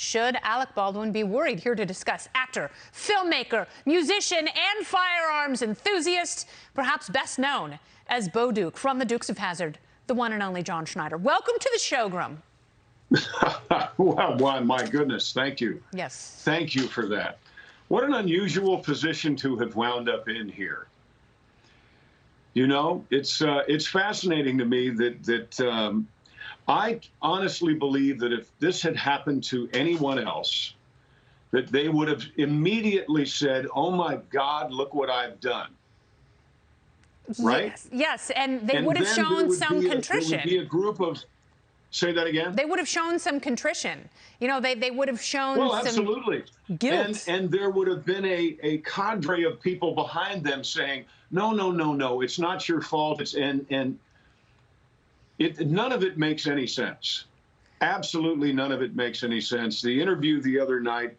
Should Alec Baldwin be worried? Here to discuss, actor, filmmaker, musician, and firearms enthusiast, perhaps best known as Bo Duke from the Dukes of Hazzard, the one and only John Schneider. Welcome to the show, Grum. Well, my goodness, thank you. Yes. Thank you for that. What an unusual position to have wound up in here. You know, it's fascinating to me that I honestly believe that if this had happened to anyone else, that they would have immediately said, "Oh my God, look what I've done." Right? Yes, and they would have shown some contrition. There would be a group of. Say that again? They would have shown some contrition. You know, they would have shown absolutely. Some guilt. And there would have been a cadre of people behind them saying, no, no, no, no, it's not your fault. None of it makes any sense. Absolutely none of it makes any sense. The interview the other night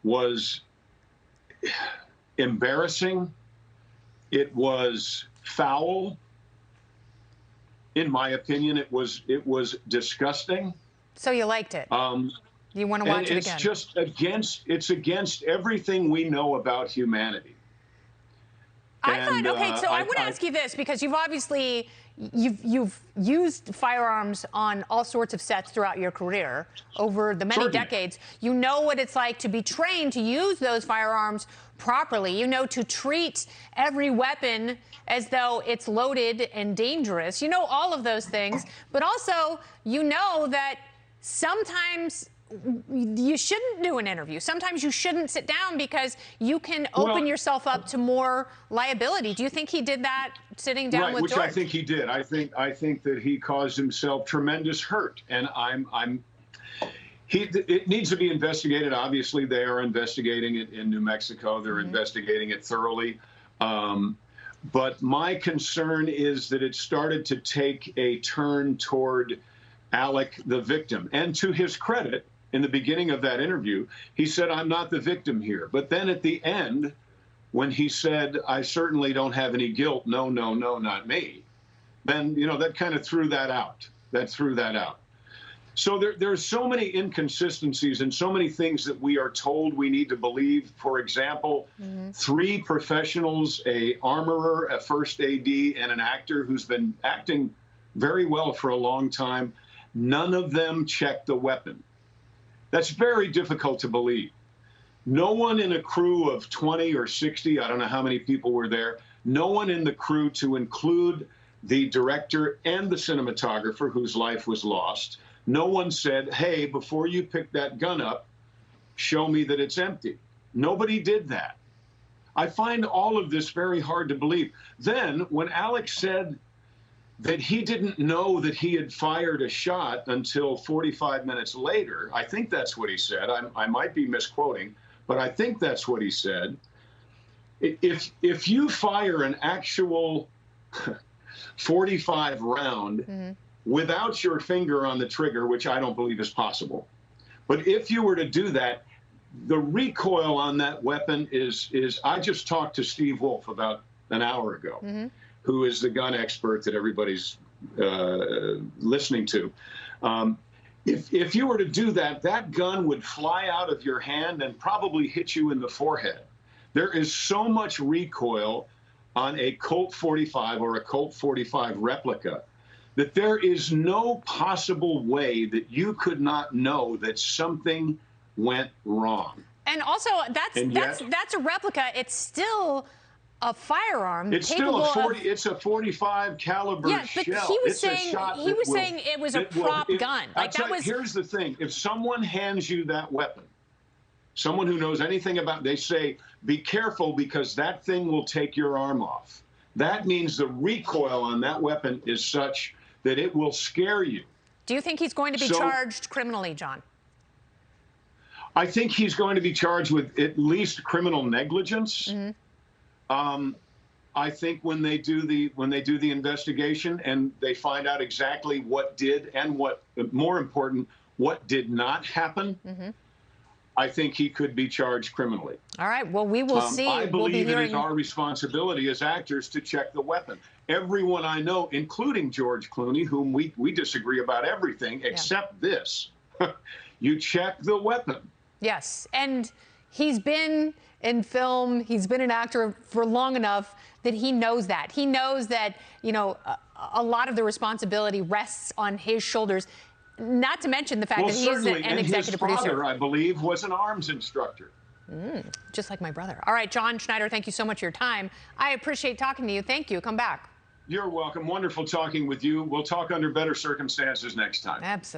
was embarrassing. It was foul. In my opinion, it was disgusting. So you liked it? You want to watch it again? It's against everything we know about humanity. I want to ask you this, because you've obviously you've used firearms on all sorts of sets throughout your career over the many decades. You know what it's like to be trained to use those firearms properly. You know, to treat every weapon as though it's loaded and dangerous. You know all of those things, but also you know that sometimes you shouldn't do an interview. Sometimes you shouldn't sit down because you can open yourself up to more liability. Do you think he did that sitting down with George? Which I think he did. I think that he caused himself tremendous hurt, and it needs to be investigated. Obviously, they are investigating it in New Mexico. They're investigating it thoroughly. But my concern is that it started to take a turn toward Alec, the victim. And to his credit, in the beginning of that interview, he said, "I'm not the victim here." But then at the end, when he said, "I certainly don't have any guilt, no, no, no, not me," then, you know, that kind of threw that out. So there's so many inconsistencies and so many things that we are told we need to believe. For example, 3 professionals, a armorer, a first AD, and an actor who's been acting very well for a long time, none of them checked the weapon. That's very difficult to believe. No one in a crew of 20 or 60, I don't know how many people were there, no one in the crew, to include the director and the cinematographer whose life was lost, no one said, "Hey, before you pick that gun up, show me that it's empty." Nobody did that. I find all of this very hard to believe. Then, when Alex said that he didn't know that he had fired a shot until 45 minutes later, I think that's what he said. I might be misquoting, but I think that's what he said. If you fire an actual 45 round without your finger on the trigger, which I don't believe is possible, but if you were to do that, the recoil on that weapon is I just talked to Steve Wolf about an hour ago, who is the gun expert that everybody's listening to. If you were to do that, that gun would fly out of your hand and probably hit you in the forehead. There is so much recoil on a Colt 45 or a Colt 45 replica that there is no possible way that you could not know that something went wrong. And also, that's a replica. It's still a firearm. It's still it's a 45 caliber shell. But he was saying it was a prop gun. Here's the thing: if someone hands you that weapon, someone who knows anything about, they say, "Be careful because that thing will take your arm off." That means the recoil on that weapon is such that it will scare you. Do you think he's going to be charged criminally, John? I think he's going to be charged with at least criminal negligence. I think when they do the investigation and they find out exactly what did and what, more important, what did not happen, I think he could be charged criminally. All right. Well, we will see. I believe it is our responsibility as actors to check the weapon. Everyone I know, including George Clooney, whom we disagree about everything except this. you check the weapon. Yes, and he's been in film, he's been an actor for long enough that he knows that. He knows that, you know, a lot of the responsibility rests on his shoulders, not to mention the fact that he's an executive producer. His father, I believe, was an arms instructor. Just like my brother. All right, John Schneider, thank you so much for your time. I appreciate talking to you. Thank you. Come back. You're welcome. Wonderful talking with you. We'll talk under better circumstances next time. Absolutely.